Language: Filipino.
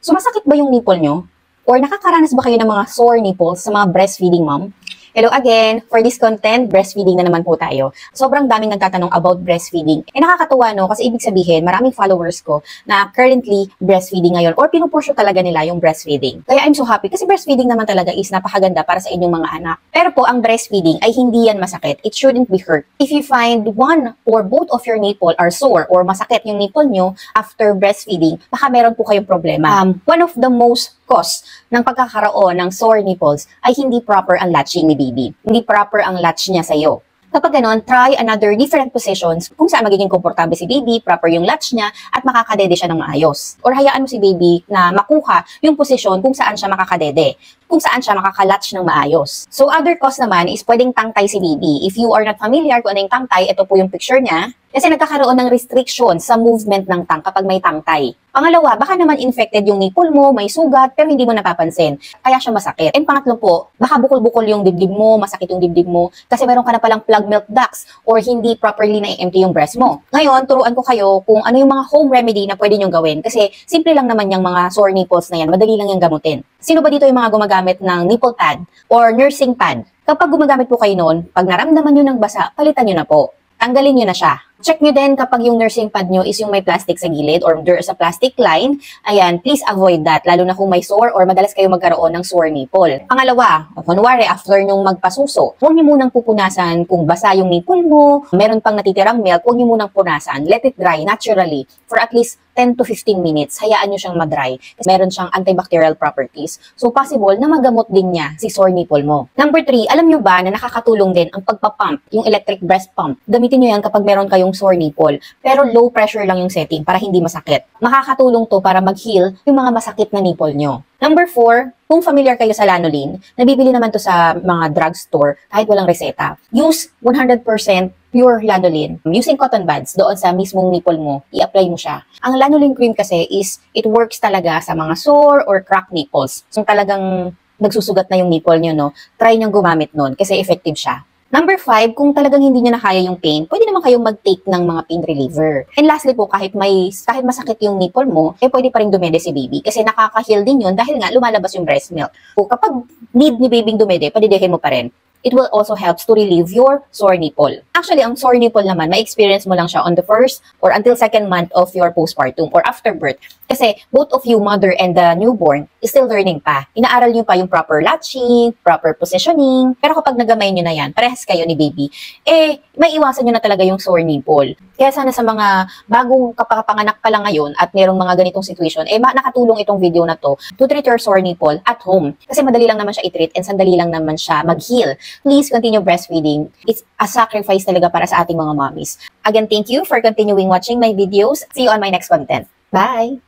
Sumasakit ba yung nipple nyo? Or nakakaranas ba kayo ng mga sore nipples sa mga breastfeeding mom? Hello again! For this content, breastfeeding na naman po tayo. Sobrang daming nagtatanong about breastfeeding. Nakakatuwa no, kasi ibig sabihin, maraming followers ko na currently breastfeeding ngayon or pinupursyo talaga nila yung breastfeeding. Kaya I'm so happy kasi breastfeeding naman talaga is napakaganda para sa inyong mga anak. Pero po, ang breastfeeding ay hindi yan masakit. It shouldn't be hurt. If you find one or both of your nipple are sore or masakit yung nipple nyo after breastfeeding, baka meron po kayong problema. One of the most cause ng pagkakaroon ng sore nipples ay hindi proper ang latching ni baby. Hindi proper ang latch niya sa'yo. Kapag ganon, try another different positions kung saan magiging komportable si baby, proper yung latch niya, at makakadede siya ng maayos. Or hayaan mo si baby na makuha yung posisyon kung saan siya makakadede, kung saan siya makakalatch ng maayos. So other cause naman is pwedeng tangtay si baby. If you are not familiar kung ano yung tangtay, ito po yung picture niya. Kasi nagkakaroon ng restriction sa movement ng tang kapag may tangtay. Pangalawa, baka naman infected yung nipple mo, may sugat, pero hindi mo napapansin. Kaya siya masakit. And pangatlo po, baka bukol-bukol yung dibdib mo, masakit yung dibdib mo, kasi meron ka na palang plug milk ducts or hindi properly na-empty yung breast mo. Ngayon, turuan ko kayo kung ano yung mga home remedy na pwede nyong gawin. Kasi simple lang naman yung mga sore nipples na yan, madali lang yung gamutin. Sino ba dito yung mga gumagamit ng nipple pad or nursing pad? Kapag gumagamit po kayo noon, pag naramdaman nyo ng basa, palitan nyo na po. Tanggalin nyo na siya. Check nyo din kapag yung nursing pad nyo is yung may plastic sa gilid or there is a plastic line. Ayan, please avoid that. Lalo na kung may sore or madalas kayo magkaroon ng sore nipple. Pangalawa, kunwari after nyong magpasuso, huwag nyo munang pupunasan kung basa yung nipple mo, meron pang natitirang milk, huwag nyo munang punasan. Let it dry naturally for at least 10 to 15 minutes. Hayaan nyo siyang madry. Kasi meron siyang antibacterial properties. So possible na magamot din niya si sore nipple mo. Number 3, alam nyo ba na nakakatulong din ang pagpapump, yung electric breast pump. Gamitin nyo yan kapag meron kayong sore nipple. Pero low pressure lang yung setting para hindi masakit. Makakatulong to para mag-heal yung mga masakit na nipple nyo. Number 4, kung familiar kayo sa lanolin, nabibili naman to sa mga drugstore kahit walang reseta. Use 100% pure lanolin. Using cotton buds doon sa mismong nipple mo, i-apply mo siya. Ang lanolin cream kasi is, it works talaga sa mga sore or cracked nipples. So talagang nagsusugat na yung nipple nyo, no? Try nyo gumamit nun kasi effective siya. Number 5, kung talagang hindi nyo na kaya yung pain, pwede naman kayong mag-take ng mga pain reliever. And lastly po, kahit masakit yung nipple mo, pwede pa rin dumede si baby. Kasi nakaka-heal din yun dahil nga lumalabas yung breast milk. So kapag need ni babyng dumede, padidehin mo pa rin. It will also help to relieve your sore nipple. Actually, ang sore nipple naman, may experience mo lang siya on the first or until second month of your postpartum or after birth. Kasi both of you, mother and the newborn, is still learning pa. Inaaral nyo pa yung proper latching, proper positioning. Pero kapag nagamay nyo na yan, parehas kayo ni baby, may iwasan nyo na talaga yung sore nipple. Kaya sana sa mga bagong kapanganak pa lang ngayon at merong mga ganitong situation, nakatulong itong video na to treat your sore nipple at home. Kasi madali lang naman siya i-treat and sandali lang naman siya mag-heal. Please continue breastfeeding. It's a sacrifice talaga para sa ating mga mommies. Again, thank you for continuing watching my videos. See you on my next content. Bye!